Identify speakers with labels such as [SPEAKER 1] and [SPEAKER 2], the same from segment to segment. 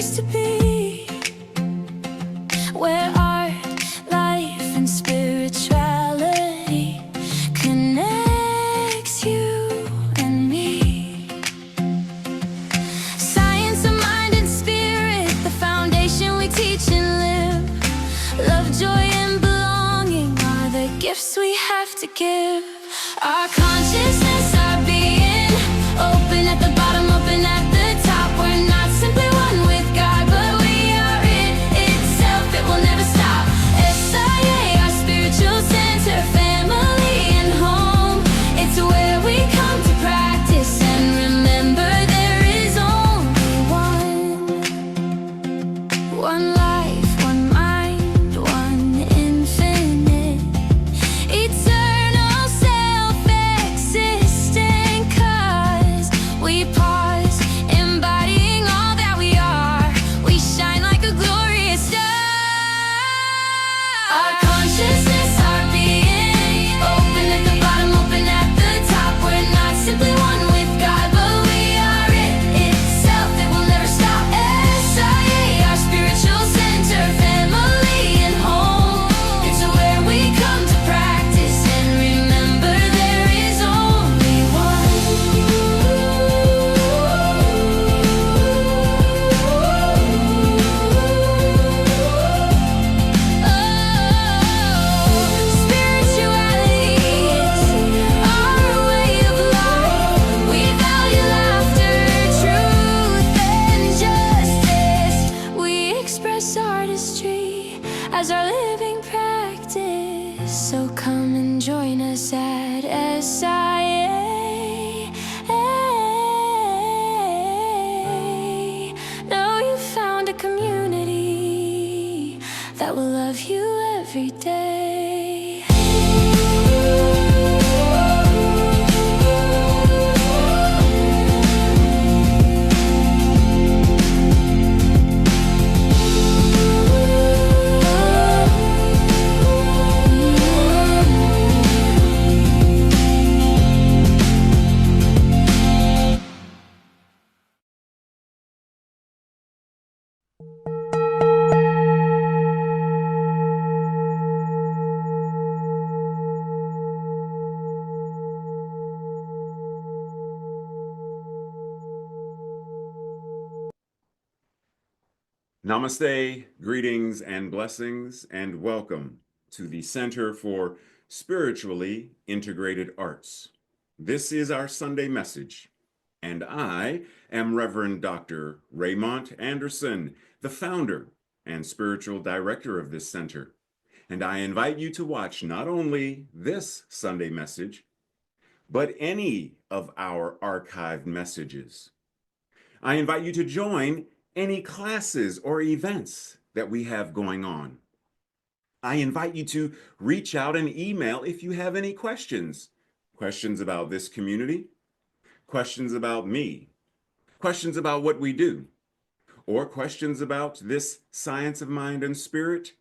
[SPEAKER 1] place to be, where art, life, and spirituality connects you and me. Science of mind and spirit, the foundation we teach and live. Love, joy, and belonging are the gifts we have to give. Our consciousness, our being, open at the bottom, open at the top. We're not simply one with God, but we are it itself. It will never stop. SIA, our spiritual center, family and home. It's where we come to practice and remember there is only one life, one mind, one infinite, eternal, self-existent. 'Cause we pause, embodying all that we are. We shine like a glorious star. Our consciousness, our being, open at the bottom, open at the top. We're not simply one with God, but we are it itself. It will never stop. SIA, our spiritual center, family and home. It's where we come to practice and remember there is only one. Spirituality is our way of life. We value laughter, truth, and justice. We express artistry as our living practice. So come and join us at SIA. Know you found a community that will love you every day.
[SPEAKER 2] Namaste, greetings and blessings, and welcome to the Center for Spiritually Integrated Arts. This is our Sunday message, and I am Reverend Dr. Raymond Anderson, the founder and spiritual director of this center. And I invite you to watch not only this Sunday message, but any of our archived messages. I invite you to join any classes or events that we have going on. I invite you to reach out and email if you have any questions. Questions about this community, questions about me, questions about what we do, or questions about this science of mind and spirit,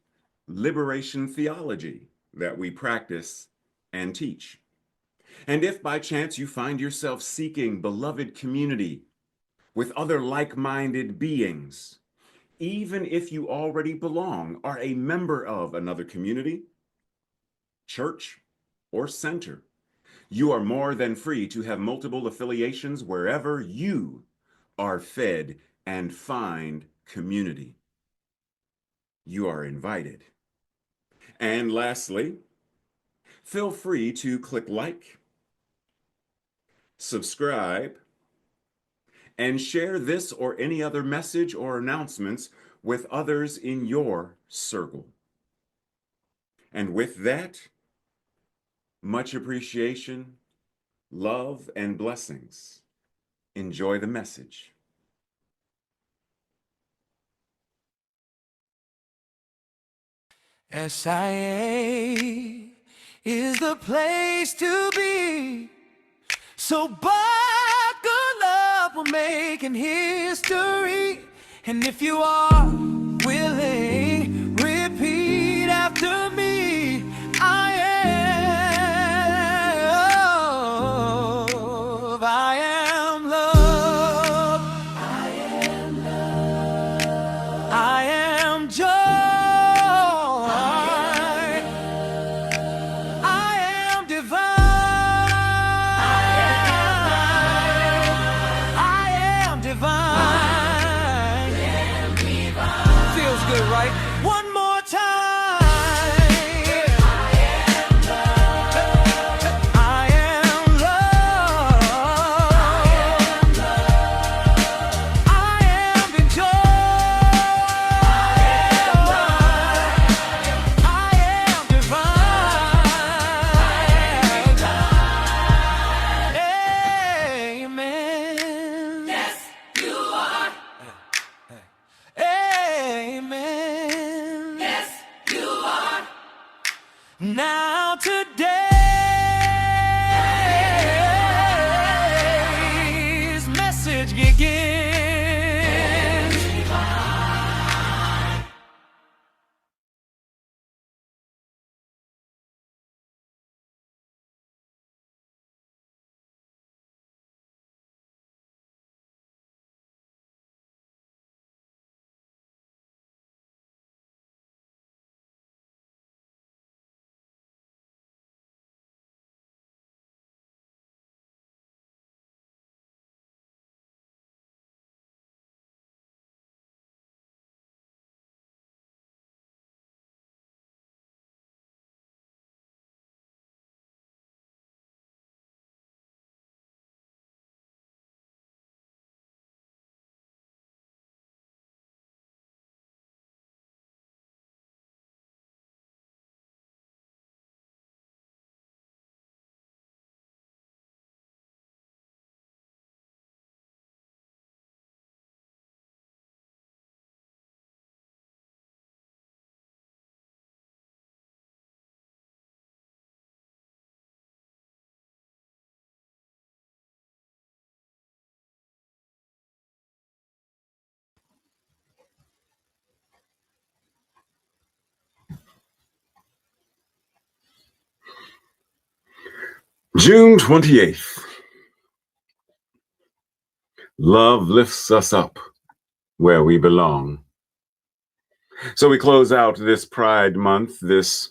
[SPEAKER 2] liberation theology that we practice and teach. And if by chance you find yourself seeking beloved community with other like-minded beings, even if you already belong, are a member of another community, church, or center, you are more than free to have multiple affiliations wherever you are fed and find community. You are invited. And lastly, feel free to click like, subscribe, and share this or any other message or announcements with others in your circle. And with that, much appreciation, love, and blessings. Enjoy the message.
[SPEAKER 3] SIA is the place to be. So buckle up, we're making history. And if you are willing, repeat after me. I am love. I am love. it right. One more time. I am love. I am joy. I am divine. Amen. Yes, you are. Amen. Yes, you are. Now today's message begins.
[SPEAKER 2] June 28th. Love lifts us up where we belong. So we close out this Pride Month, this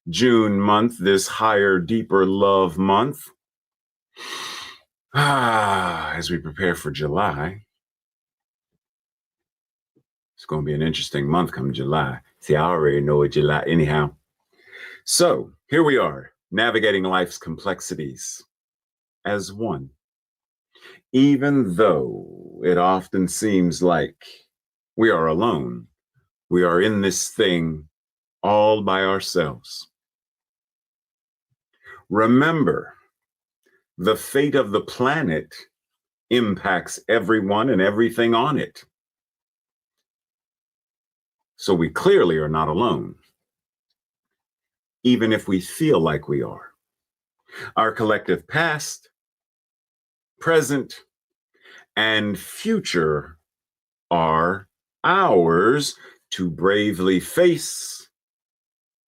[SPEAKER 2] June month, this higher, deeper love month. As we prepare for July. It's going to be an interesting month come July. See, I already know what July anyhow. So here we are, navigating life's complexities as one. Even though it often seems like we are alone, we are in this thing all by ourselves. Remember, the fate of the planet impacts everyone and everything on it. So we clearly are not alone, even if we feel like we are. Our collective past, present, and future are ours to bravely face,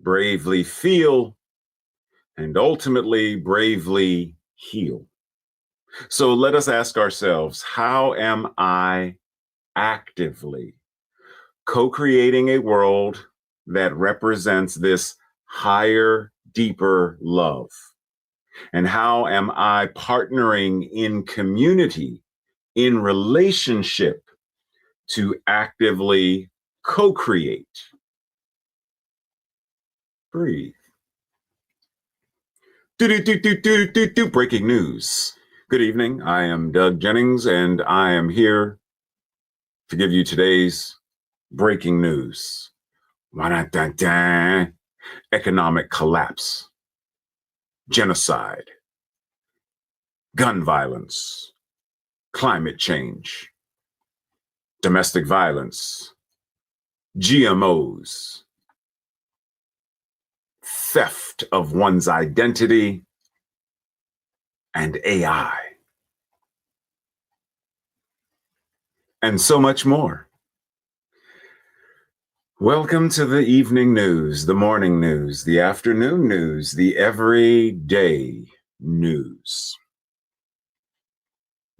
[SPEAKER 2] bravely feel, and ultimately bravely heal. So let us ask ourselves, how am I actively co-creating a world that represents this higher, deeper love? And how am I partnering in community, in relationship, to actively co-create? Breathe. Breaking news. Good evening. I am Doug Jennings, and I am here to give you today's breaking news. Economic collapse, genocide, gun violence, climate change, domestic violence, GMOs, theft of one's identity, and AI. And so much more. Welcome to the evening news, the morning news, the afternoon news, the everyday news.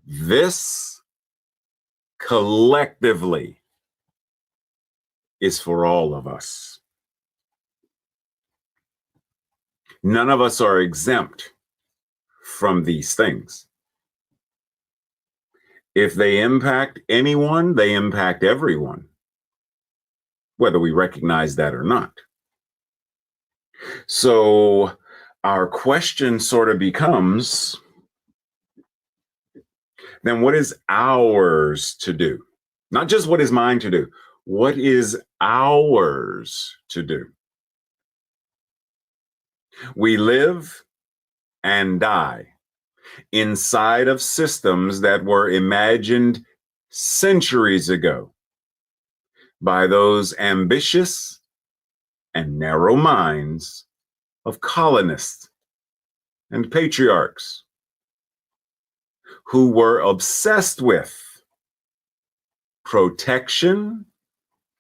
[SPEAKER 2] This collectively is for all of us. None of us are exempt from these things. If they impact anyone, they impact everyone. whether we recognize that or not. So our question sort of becomes, then what is ours to do? Not just what is mine to do. What is ours to do? We live and die inside of systems that were imagined centuries ago by those ambitious and narrow minds of colonists and patriarchs who were obsessed with protection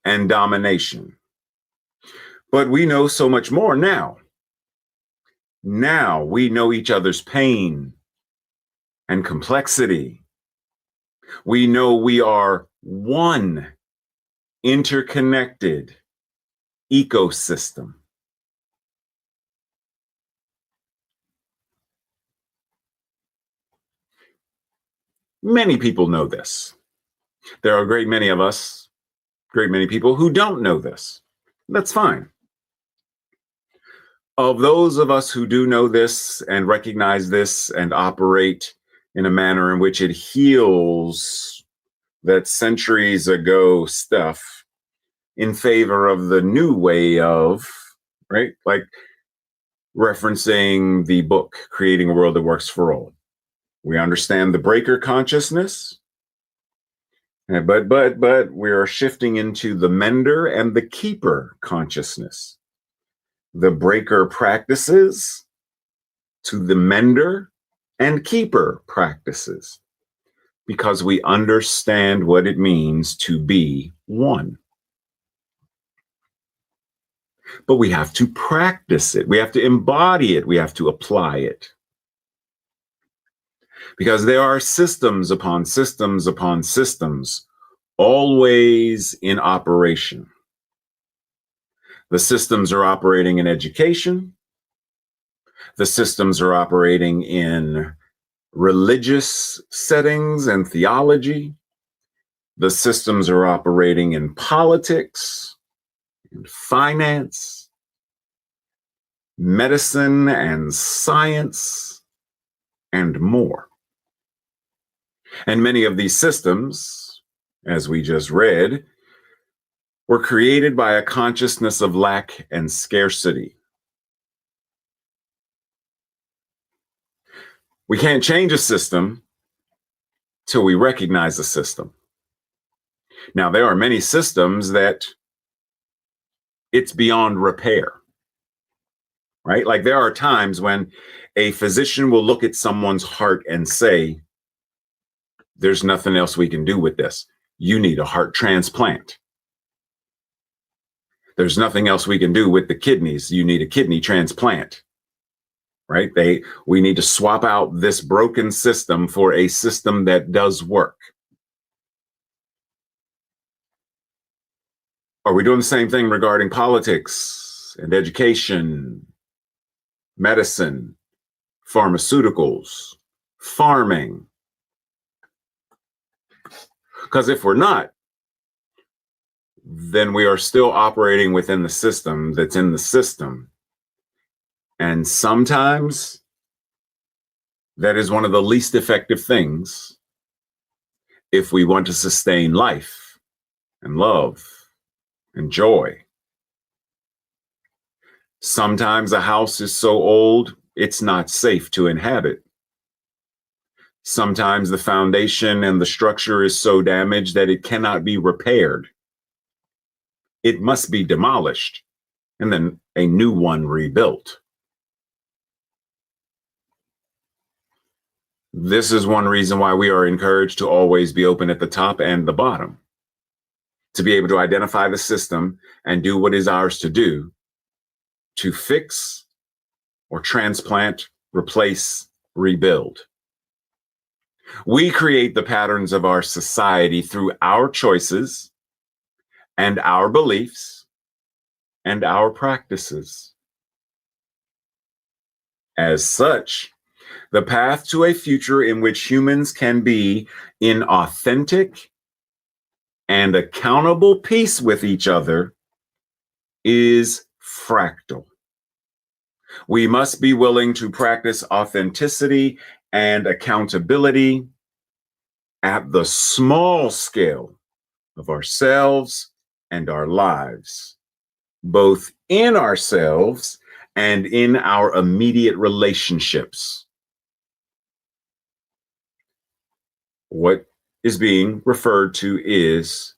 [SPEAKER 2] and domination. But we know so much more now. Now we know each other's pain and complexity. We know we are one interconnected ecosystem. Many people know this. There are a great many of us, great many people who don't know this. That's fine. Of those of us who do know this and recognize this and operate in a manner in which it heals that centuries ago stuff in favor of the new way of, right? Like referencing the book, Creating a World That Works for All. We understand the breaker consciousness, but we are shifting into the mender and the keeper consciousness. The breaker practices to the mender and keeper practices, because we understand what it means to be one. But we have to practice it. We have to embody it. We have to apply it. Because there are systems upon systems upon systems always in operation. The systems are operating in education. The systems are operating in religious settings and theology. The systems are operating in politics, in finance, medicine and science, and more. And many of these systems, as we just read, were created by a consciousness of lack and scarcity. We can't change a system till we recognize the system. Now, there are many systems that it's beyond repair, right? Like there are times when a physician will look at someone's heart and say, there's nothing else we can do with this. You need a heart transplant. There's nothing else we can do with the kidneys. You need a kidney transplant, right? We need to swap out this broken system for a system that does work. Are we doing the same thing regarding politics and education, medicine, pharmaceuticals, farming? Because if we're not, then we are still operating within the system that's in the system. And sometimes that is one of the least effective things if we want to sustain life and love and joy. Sometimes a house is so old, it's not safe to inhabit. Sometimes the foundation and the structure is so damaged that it cannot be repaired. It must be demolished and then a new one rebuilt. This is one reason why we are encouraged to always be open at the top and the bottom, to be able to identify the system and do what is ours to do to fix or transplant, replace, rebuild. We create the patterns of our society through our choices and our beliefs and our practices. As such, the path to a future in which humans can be in authentic and accountable peace with each other is fractal. We must be willing to practice authenticity and accountability at the small scale of ourselves and our lives, both in ourselves and in our immediate relationships. What is being referred to is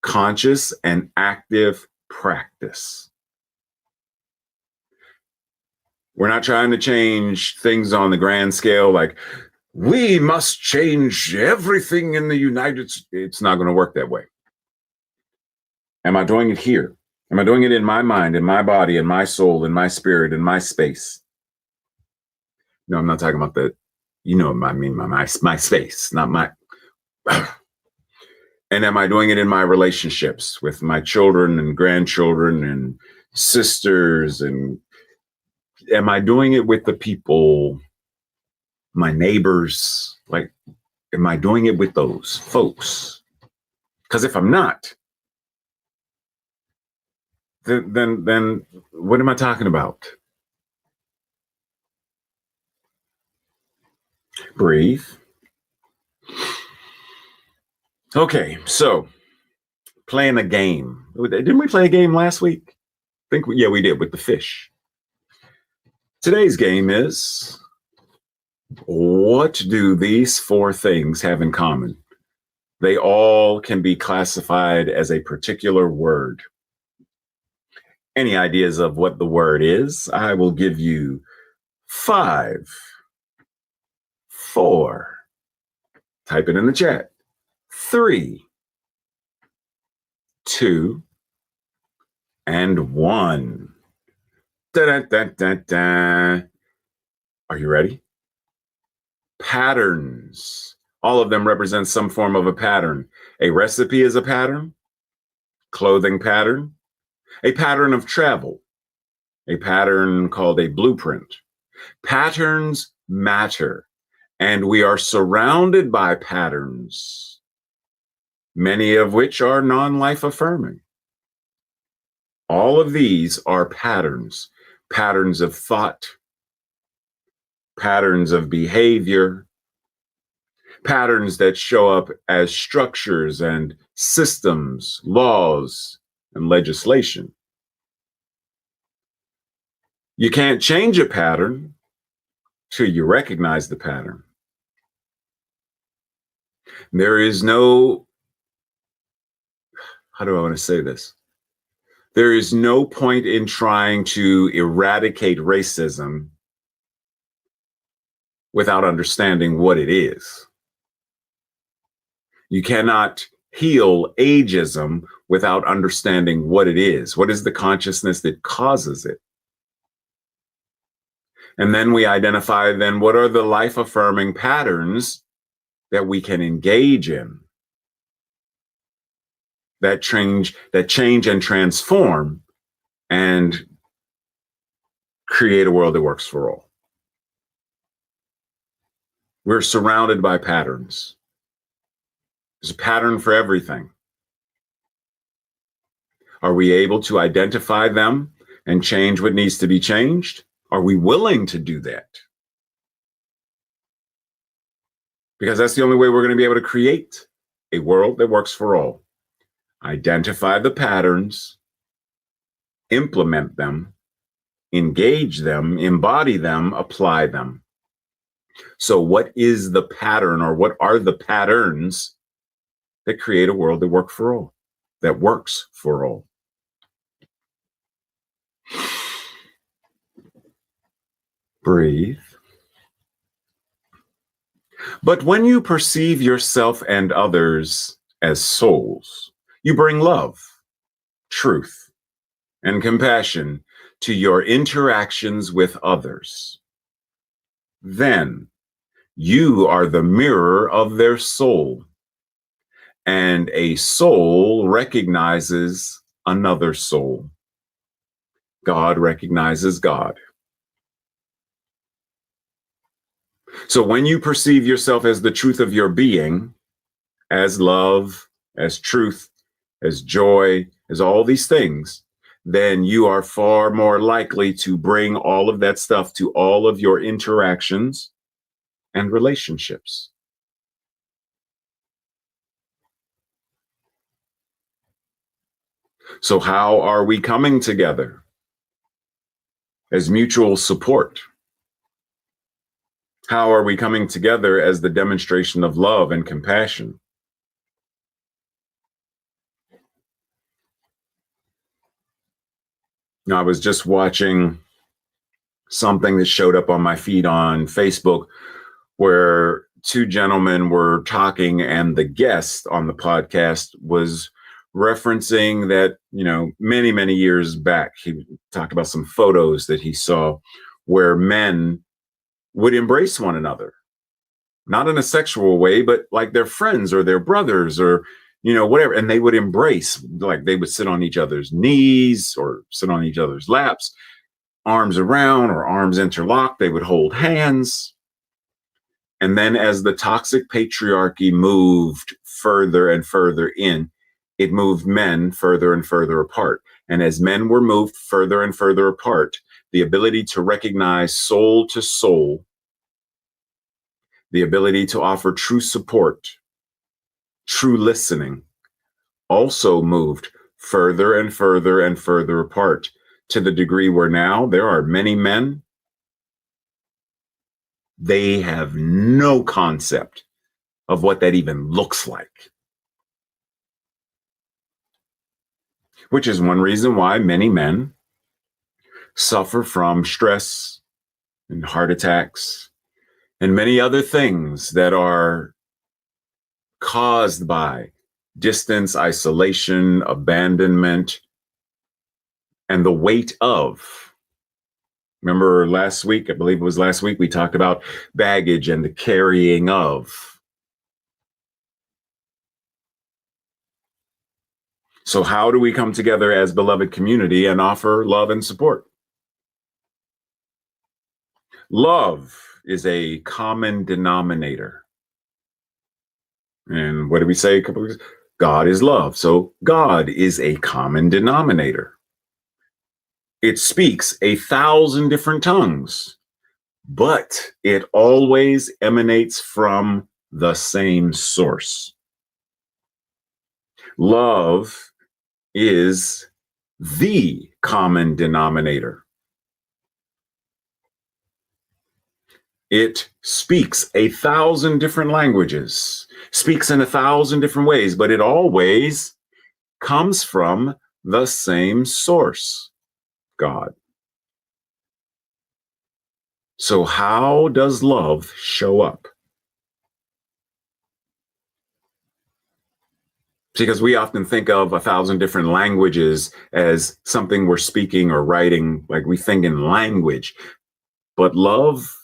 [SPEAKER 2] conscious and active practice. We're not trying to change things on the grand scale, like we must change everything in the United States. It's not going to work that way. Am I doing it here? Am I doing it in my mind, in my body, in my soul, in my spirit, in my space? No, I'm not talking about that. You know what I mean, my space, not my. And am I doing it in my relationships with my children and grandchildren and sisters? And am I doing it with the people, my neighbors? Like, am I doing it with those folks? Because if I'm not, then what am I talking about? Breathe. Okay, so playing a game. Didn't we play a game last week? Yeah, we did with the fish. Today's game is, what do these four things have in common? They all can be classified as a particular word. Any ideas of what the word is? I will give you 5, 4, type it in the chat, 3, 2, and 1. Da-da-da-da-da. Are you ready? Patterns. All of them represent some form of a pattern. A recipe is a pattern, clothing pattern, a pattern of travel, a pattern called a blueprint. Patterns matter, and we are surrounded by patterns, many of which are non-life affirming. All of these are patterns, patterns of thought, patterns of behavior, patterns that show up as structures and systems, laws, and legislation. You can't change a pattern till you recognize the pattern. There is no, how do I want to say this? There is no point in trying to eradicate racism without understanding what it is. You cannot heal ageism without understanding what it is. What is the consciousness that causes it? And then we identify then what are the life-affirming patterns that we can engage in, that change and transform and create a world that works for all. We're surrounded by patterns. There's a pattern for everything. Are we able to identify them and change what needs to be changed? Are we willing to do that? Because that's the only way we're going to be able to create a world that works for all. Identify the patterns, implement them, engage them, embody them, apply them. So what is the pattern, or what are the patterns that create a world that works for all, that works for all? Breathe. But when you perceive yourself and others as souls, you bring love, truth, and compassion to your interactions with others. Then you are the mirror of their soul, and a soul recognizes another soul. God recognizes God. So when you perceive yourself as the truth of your being, as love, as truth, as joy, as all these things, then you are far more likely to bring all of that stuff to all of your interactions and relationships. So, how are we coming together? As mutual support. How are we coming together as the demonstration of love and compassion? Now, I was just watching something that showed up on my feed on Facebook where two gentlemen were talking, and the guest on the podcast was referencing that, many, many years back, he talked about some photos that he saw where men would embrace one another, not in a sexual way, but like their friends or their brothers or, whatever. And they would embrace, like they would sit on each other's knees or sit on each other's laps, arms around or arms interlocked. They would hold hands. And then as the toxic patriarchy moved further and further in, it moved men further and further apart. And as men were moved further and further apart, the ability to recognize soul to soul, the ability to offer true support, true listening, also moved further and further and further apart, to the degree where now there are many men, they have no concept of what that even looks like. Which is one reason why many men suffer from stress and heart attacks and many other things that are caused by distance, isolation, abandonment, and the weight of. Remember last week, I believe it was last week, we talked about baggage and the carrying of. So how do we come together as beloved community and offer love and support? Love is a common denominator. And what did we say a couple of weeks ago? God is love. So God is a common denominator. It speaks 1,000 different tongues, but it always emanates from the same source. Love is the common denominator. It speaks 1,000 different languages, speaks in 1,000 different ways, but it always comes from the same source, God. So how does love show up? Because we often think of 1,000 different languages as something we're speaking or writing, like we think in language. But love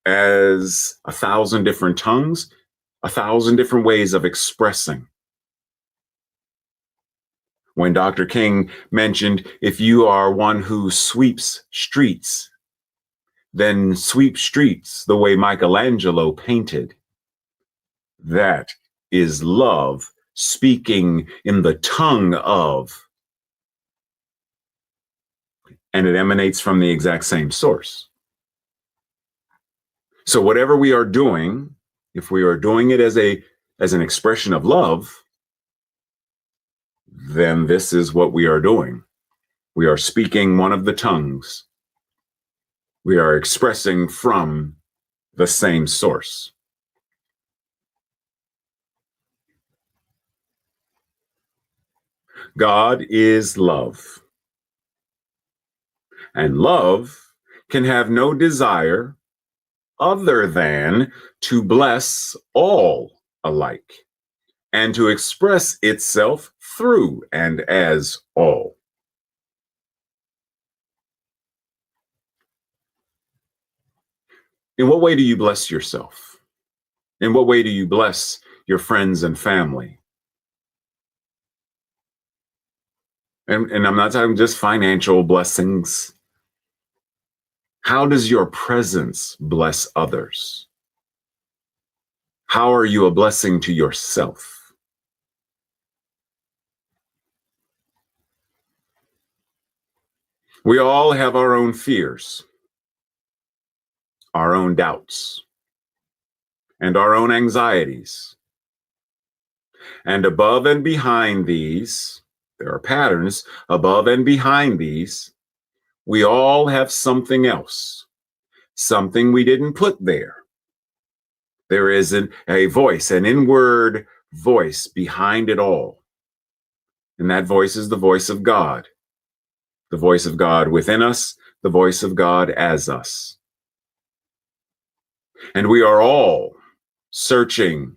[SPEAKER 2] as 1,000 different tongues, 1,000 different ways of expressing. When Dr. King mentioned, if you are one who sweeps streets, then sweep streets the way Michelangelo painted. That is love speaking in the tongue of, and it emanates from the exact same source. So whatever we are doing, if we are doing it as an expression of love, then this is what we are doing. We are speaking one of the tongues. We are expressing from the same source. God is love. And love can have no desire other than to bless all alike and to express itself through and as all. In what way do you bless yourself? In what way do you bless your friends and family? And I'm not talking just financial blessings. How does your presence bless others? How are you a blessing to yourself? We all have our own fears, our own doubts, and our own anxieties. And above and behind these, there are patterns. Above and behind these, we all have something else, something we didn't put there. There is a voice, an inward voice behind it all. And that voice is the voice of God, the voice of God within us, the voice of God as us. And we are all searching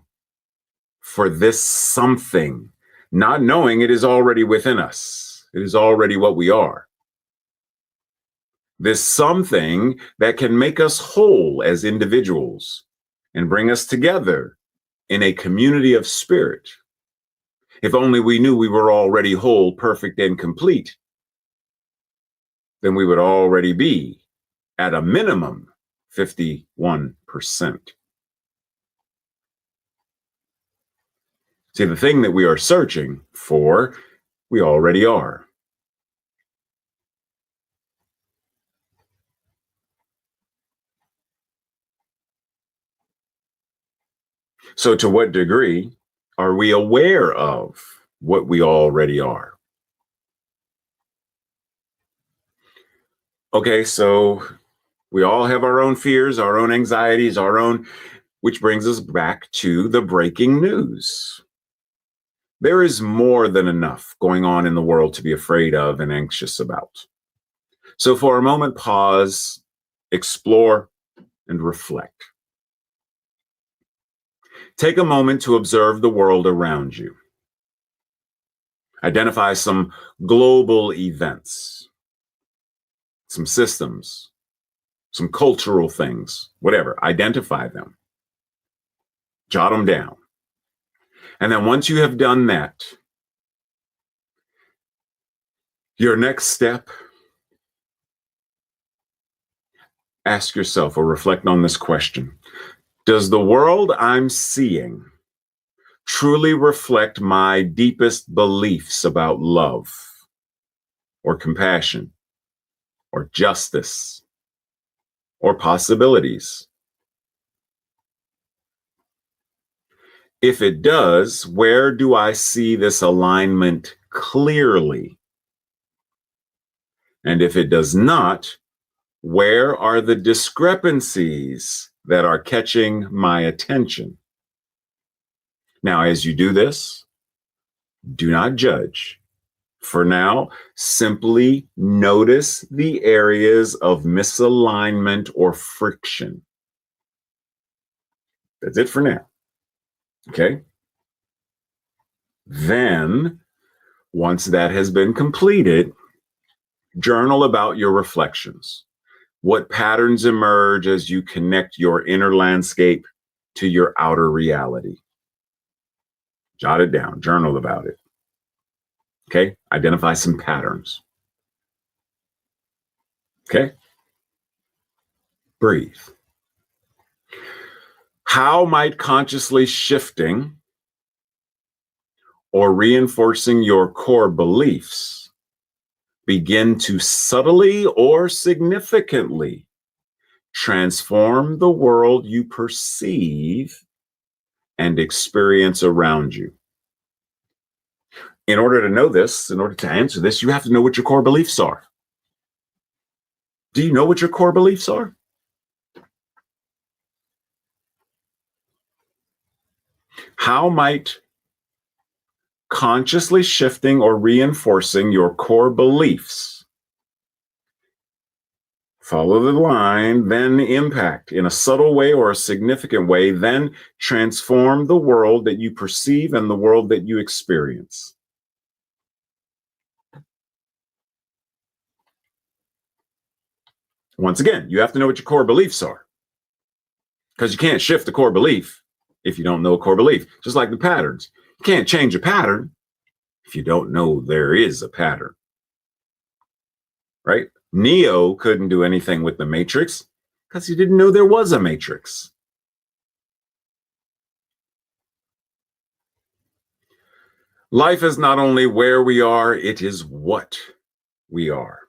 [SPEAKER 2] for this something, not knowing it is already within us. It is already what we are. This something that can make us whole as individuals and bring us together in a community of spirit. If only we knew we were already whole, perfect, and complete, then we would already be at a minimum 51%. See, the thing that we are searching for, we already are. So, to what degree are we aware of what we already are? Okay, so we all have our own fears, our own anxieties, which brings us back to the breaking news. There is more than enough going on in the world to be afraid of and anxious about. So, for a moment, pause, explore, and reflect. Take a moment to observe the world around you. Identify some global events, some systems, some cultural things, whatever. Identify them. Jot them down. And then once you have done that, your next step, ask yourself or reflect on this question. Does the world I'm seeing truly reflect my deepest beliefs about love or compassion or justice or possibilities? If it does, where do I see this alignment clearly? And if it does not, where are the discrepancies that are catching my attention? Now, as you do this, do not judge. For now, simply notice the areas of misalignment or friction. That's it for now. Okay? Then, once that has been completed, journal about your reflections. What patterns emerge as you connect your inner landscape to your outer reality? Jot it down, journal about it. Okay? Identify some patterns. Okay? Breathe. How might consciously shifting or reinforcing your core beliefs begin to subtly or significantly transform the world you perceive and experience around you? In order to know this, in order to answer this, you have to know what your core beliefs are. Do you know what your core beliefs are? How might consciously shifting or reinforcing your core beliefs, follow the line, then impact in a subtle way or a significant way, then transform the world that you perceive and the world that you experience? Once again, you have to know what your core beliefs are, because you can't shift the core belief if you don't know a core belief. Just like the patterns. You can't change a pattern if you don't know there is a pattern. Right? Neo couldn't do anything with the matrix because he didn't know there was a matrix. Life is not only where we are, it is what we are.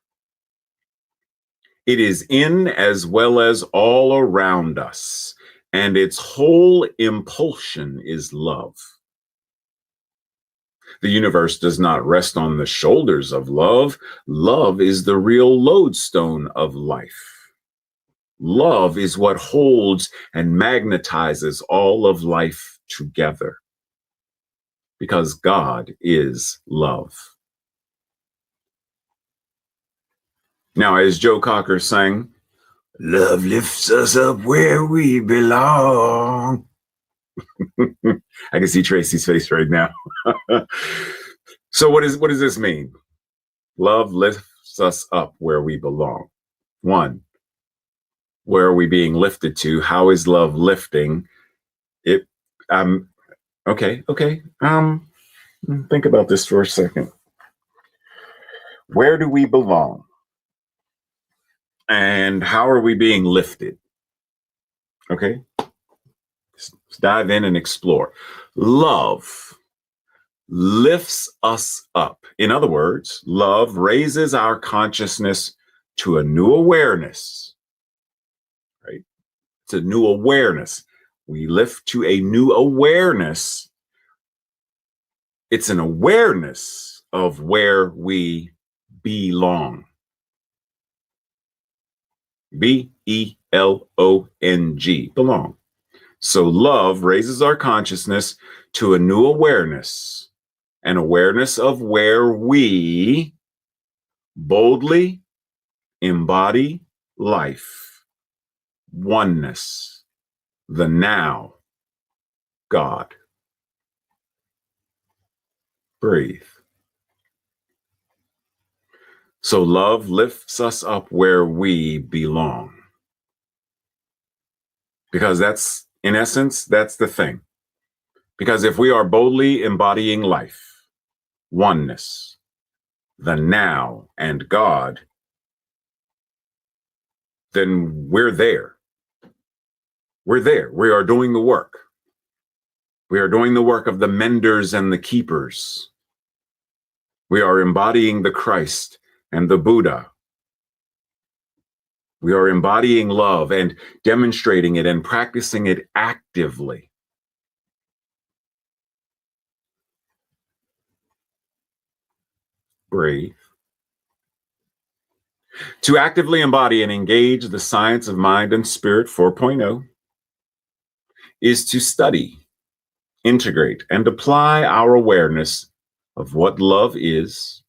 [SPEAKER 2] It is in as well as all around us, and its whole impulsion is love. The universe does not rest on the shoulders of love. Love is the real lodestone of life. Love is what holds and magnetizes all of life together, because God is love. Now, as Joe Cocker sang, love lifts us up where we belong. I can see Tracy's face right now. So what does this mean? Love lifts us up where we belong. One, where are we being lifted to? How is love lifting? It okay. Think about this for a second. Where do we belong? And how are we being lifted? Okay. Let's dive in and explore. Love lifts us up. In other words, love raises our consciousness to a new awareness, right? It's a new awareness. We lift to a new awareness. It's an awareness of where we belong. B-E-L-O-N-G, belong. So love raises our consciousness to a new awareness, an awareness of where we boldly embody life, oneness, the now, God. Breathe. So love lifts us up where we belong. Because that's, in essence, that's the thing. Because if we are boldly embodying life, oneness, the now, and God, then we're there. We're there. We are doing the work. We are doing the work of the menders and the keepers. We are embodying the Christ and the Buddha. We are embodying love and demonstrating it and practicing it actively. Breathe. To actively embody and engage the science of mind and spirit 4.0 is to study, integrate, and apply our awareness of what love is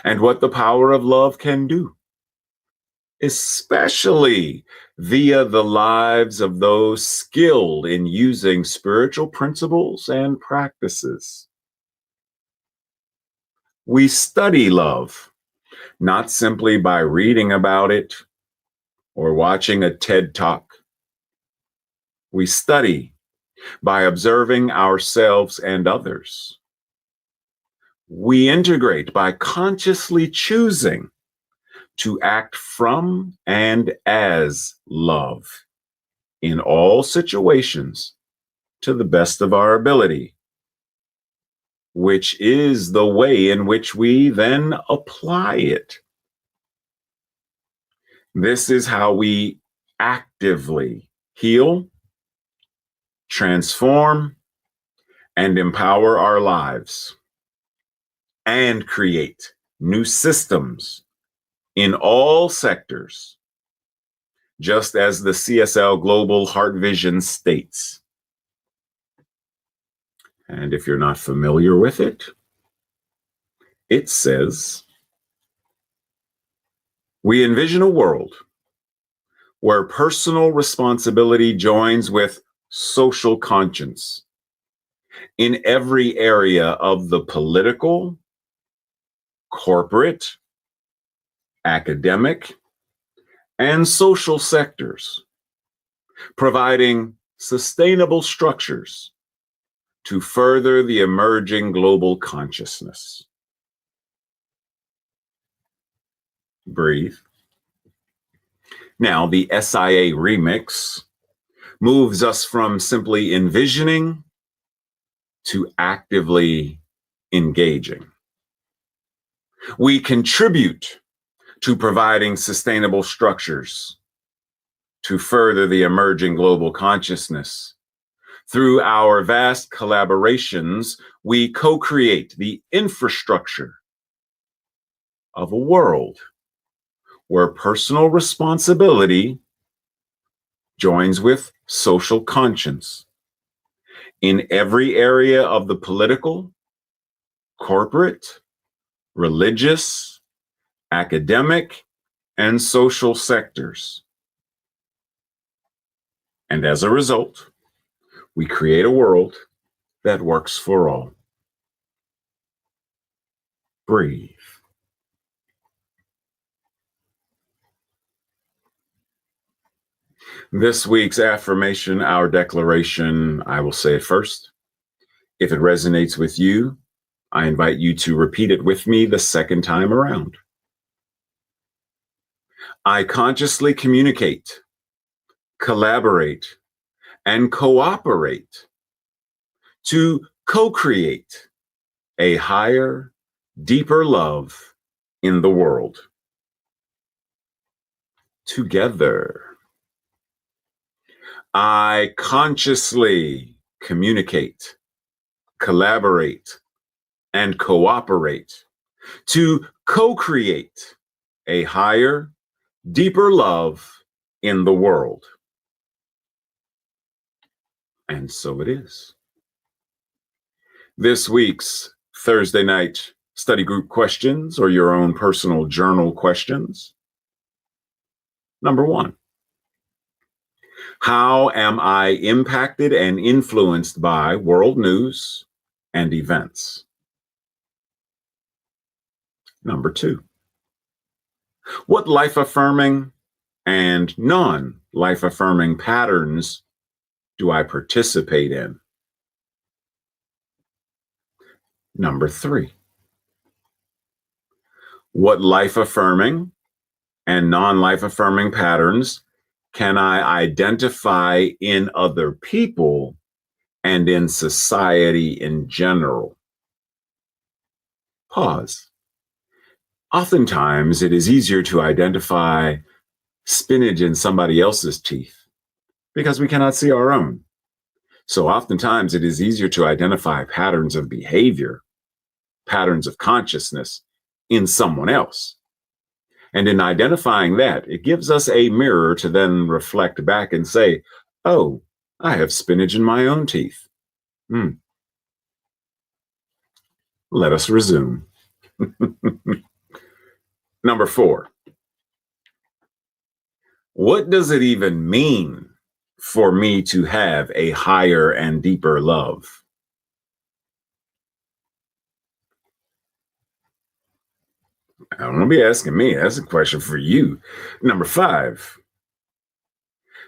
[SPEAKER 2] and what the power of love can do, especially via the lives of those skilled in using spiritual principles and practices. We study love, not simply by reading about it or watching a TED Talk. We study by observing ourselves and others. We integrate by consciously choosing to act from and as love in all situations to the best of our ability, which is the way in which we then apply it. This is how we actively heal, transform, and empower our lives, and create new systems in all sectors, just as the CSL Global Heart Vision states. And if you're not familiar with it, it says, we envision a world where personal responsibility joins with social conscience in every area of the political, corporate, academic, and social sectors, providing sustainable structures to further the emerging global consciousness. Breathe. Now, the SIA remix moves us from simply envisioning to actively engaging. We contribute to providing sustainable structures to further the emerging global consciousness. Through our vast collaborations, we co-create the infrastructure of a world where personal responsibility joins with social conscience in every area of the political, corporate, religious, academic, and social sectors. And as a result, we create a world that works for all. Breathe. This week's affirmation, our declaration, I will say it first. If it resonates with you, I invite you to repeat it with me the second time around. I consciously communicate, collaborate, and cooperate to co-create a higher, deeper love in the world. Together. I consciously communicate, collaborate, and cooperate to co-create a higher, deeper love in the world. And so it is. This week's Thursday night study group questions, or your own personal journal questions. Number 1. How am I impacted and influenced by world news and events? Number 2. What life-affirming and non-life-affirming patterns do I participate in? Number 3. What life-affirming and non-life-affirming patterns can I identify in other people and in society in general? Pause. Oftentimes, it is easier to identify spinach in somebody else's teeth because we cannot see our own. So oftentimes, it is easier to identify patterns of behavior, patterns of consciousness in someone else. And in identifying that, it gives us a mirror to then reflect back and say, oh, I have spinach in my own teeth. Let us resume. Number 4. What does it even mean for me to have a higher and deeper love? I don't want to be asking me. That's a question for you. Number 5.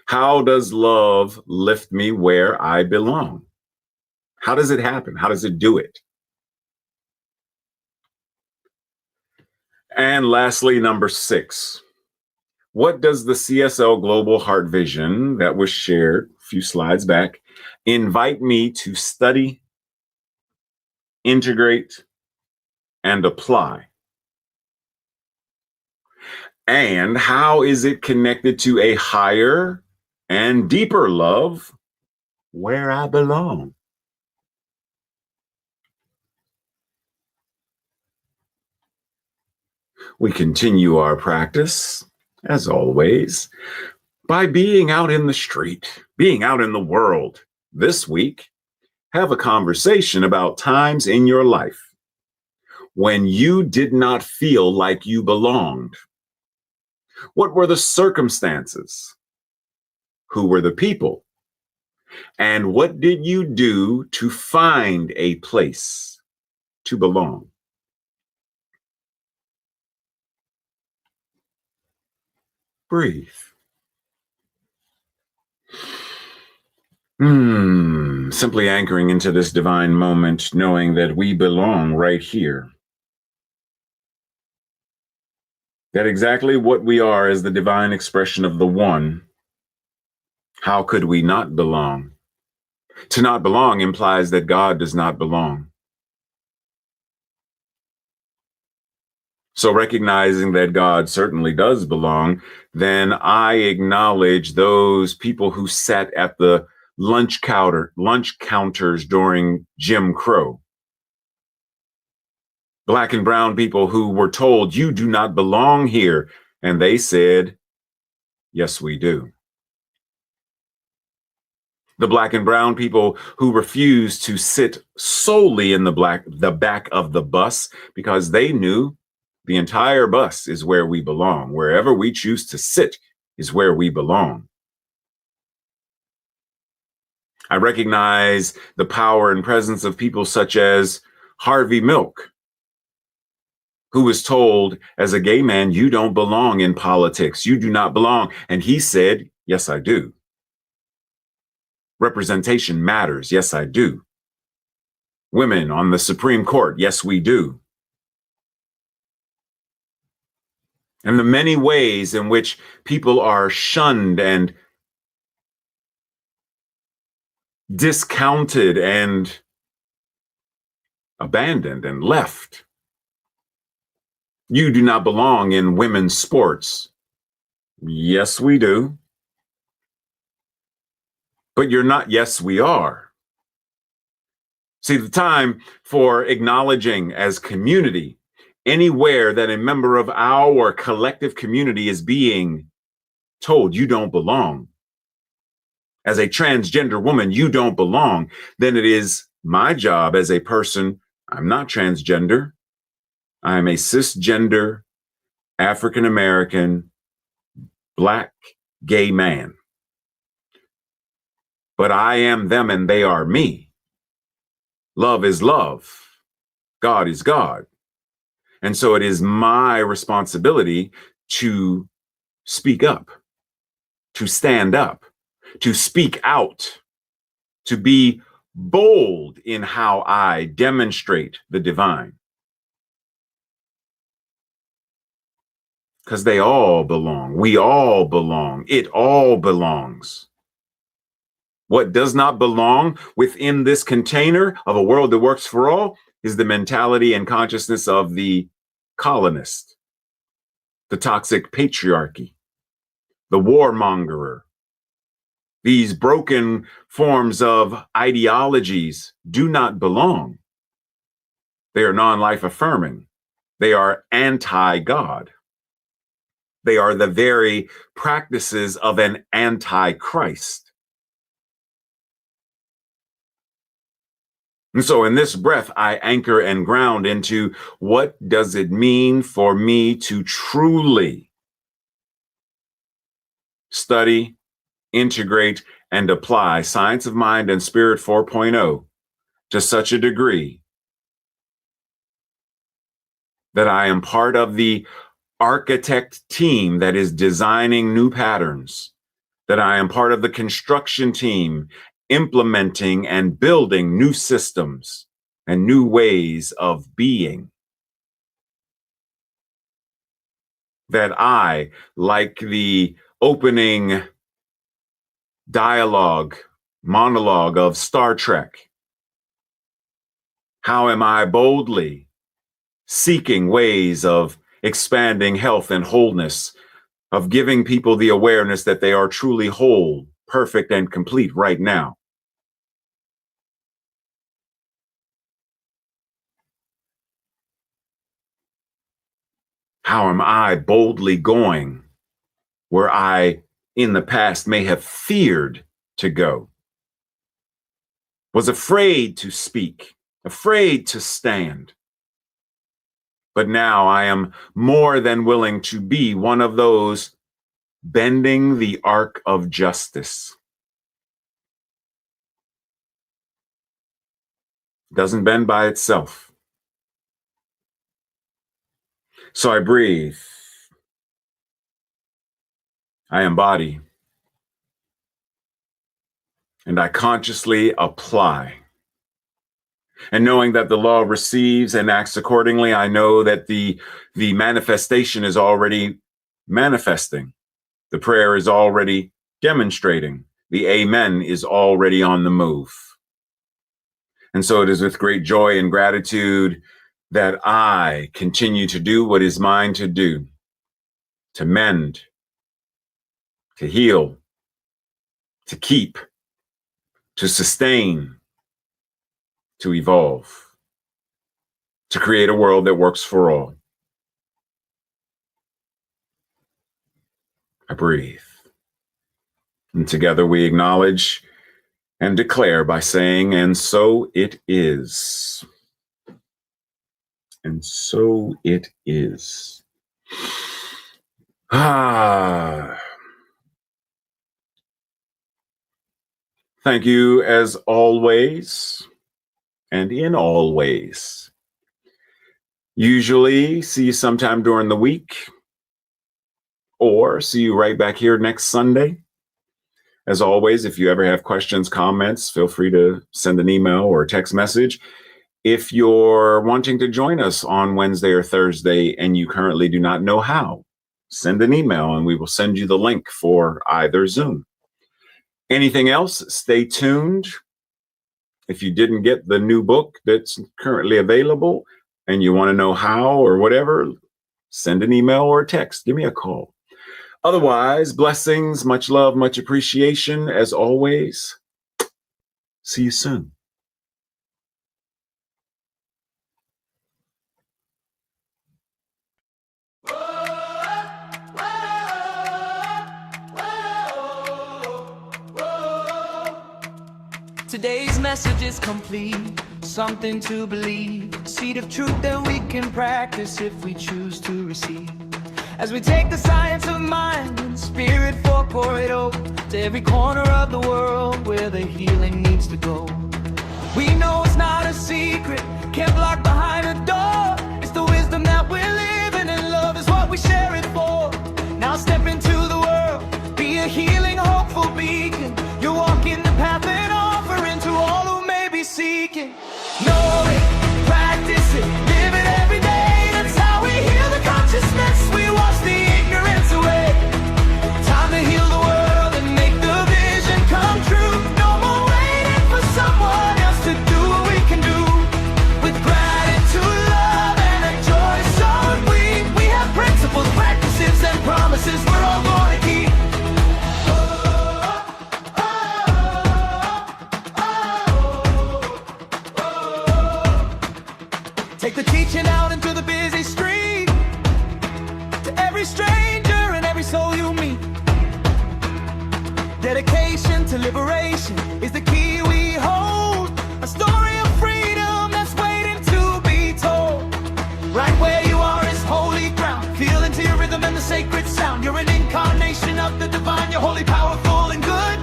[SPEAKER 2] How does love lift me where I belong? How does it happen? How does it do it? And lastly, number 6. What does the CSL Global Heart Vision that was shared a few slides back invite me to study, integrate, and apply? And how is it connected to a higher and deeper love where I belong? We continue our practice, as always, by being out in the street, being out in the world. This week, have a conversation about times in your life when you did not feel like you belonged. What were the circumstances? Who were the people? And what did you do to find a place to belong? Breathe. Simply anchoring into this divine moment, knowing that we belong right here. That exactly what we are is the divine expression of the one. How could we not belong? To not belong implies that God does not belong. So recognizing that God certainly does belong, then I acknowledge those people who sat at the lunch counters during Jim Crow. Black and brown people who were told, you do not belong here. And they said, yes, we do. The black and brown people who refused to sit solely in the back of the bus because they knew the entire bus is where we belong. Wherever we choose to sit is where we belong. I recognize the power and presence of people such as Harvey Milk, who was told as a gay man, you don't belong in politics. You do not belong. And he said, yes, I do. Representation matters. Yes, I do. Women on the Supreme Court. Yes, we do. And the many ways in which people are shunned and discounted and abandoned and left. You do not belong in women's sports. Yes, we do. But you're not. Yes, we are. See, the time for acknowledging as community anywhere that a member of our collective community is being told you don't belong. As a transgender woman, you don't belong. Then it is my job as a person. I'm not transgender. I'm a cisgender, African-American, Black, gay man. But I am them and they are me. Love is love. God is God. And so it is my responsibility to speak up, to stand up, to speak out, to be bold in how I demonstrate the divine. Because they all belong. We all belong. It all belongs. What does not belong within this container of a world that works for all is the mentality and consciousness of the colonist, the toxic patriarchy, the warmongerer. These broken forms of ideologies do not belong. They are non-life affirming. They are anti-God. They are the very practices of an anti-Christ. And so in this breath, I anchor and ground into what does it mean for me to truly study, integrate, and apply Science of Mind and Spirit 4.0 to such a degree that I am part of the architect team that is designing new patterns, that I am part of the construction team implementing and building new systems and new ways of being. That I, like the opening monologue of Star Trek, how am I boldly seeking ways of expanding health and wholeness, of giving people the awareness that they are truly whole, perfect, and complete right now. How am I boldly going where I, in the past, may have feared to go, was afraid to speak, afraid to stand? But now I am more than willing to be one of those bending the arc of justice. Doesn't bend by itself. So I breathe. I embody. And I consciously apply. And knowing that the law receives and acts accordingly, I know that the manifestation is already manifesting. The prayer is already demonstrating. The amen is already on the move. And so it is with great joy and gratitude that I continue to do what is mine to do, to mend, to heal, to keep, to sustain, to evolve, to create a world that works for all. I breathe. And together we acknowledge and declare by saying, and so it is. And so it is. Thank you as always, and in all ways. Usually see you sometime during the week, or see you right back here next Sunday. As always, if you ever have questions, comments, feel free to send an email or a text message. If you're wanting to join us on Wednesday or Thursday and you currently do not know how, send an email and we will send you the link for either Zoom. Anything else, stay tuned. If you didn't get the new book that's currently available and you want to know how or whatever, send an email or a text. Give me a call. Otherwise, blessings, much love, much appreciation. As always, see you soon.
[SPEAKER 3] Today's message is complete, something to believe, seed of truth that we can practice if we choose to receive. As we take the science of mind and spirit pour it over to every corner of the world where the healing needs to go. We know it's not a secret, can't block behind a door. It's the wisdom that we're living and love is what we share it for. Now step into the world, be a healing, hopeful beacon. You're walking the path and offering to all who may be seeking. Know it, practice it, live it every day. That's how we heal the consciousness. We wash the ignorance away. Time to heal the world and make the vision come true. No more waiting for someone else to do what we can do. With gratitude, love, and a joy so deep. We have principles, practices, and promises we're all going to keep. Take the teaching out into the busy street, to every stranger and every soul you meet. Dedication to liberation is the key we hold. A story of freedom that's waiting to be told. Right where you are is holy ground. Feel into your rhythm and the sacred sound. You're an incarnation of the divine. You're holy, powerful, and good.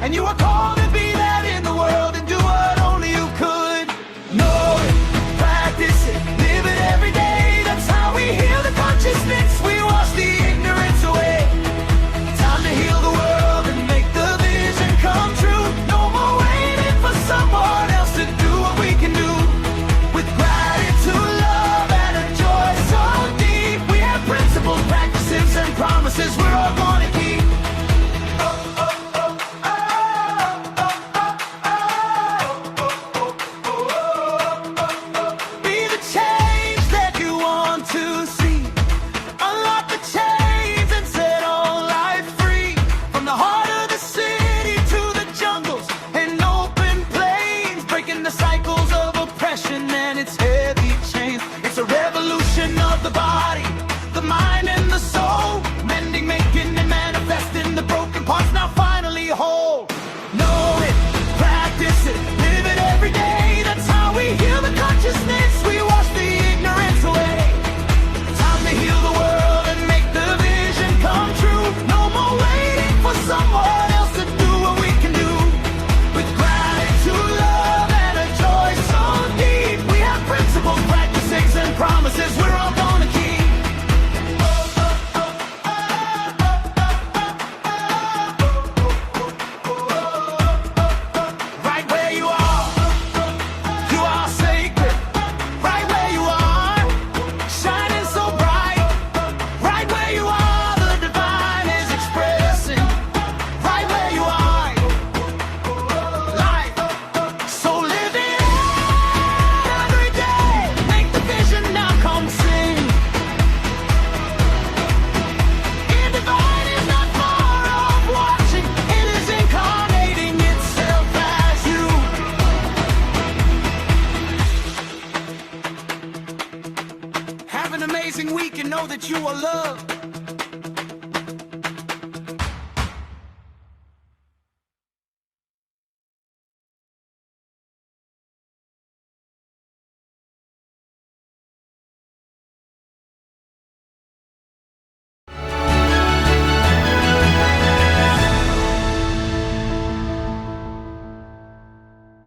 [SPEAKER 3] And you are called to be that in the world and do what only you could. Know it, practice it, live it every day. That's how we heal the consciousness. We wash the ignorance away. Time to heal the world and make the vision come true. No more waiting for someone else to do what we can do. With gratitude, love, and a joy so deep. We have principles, practices, and promises we're all going to keep. love.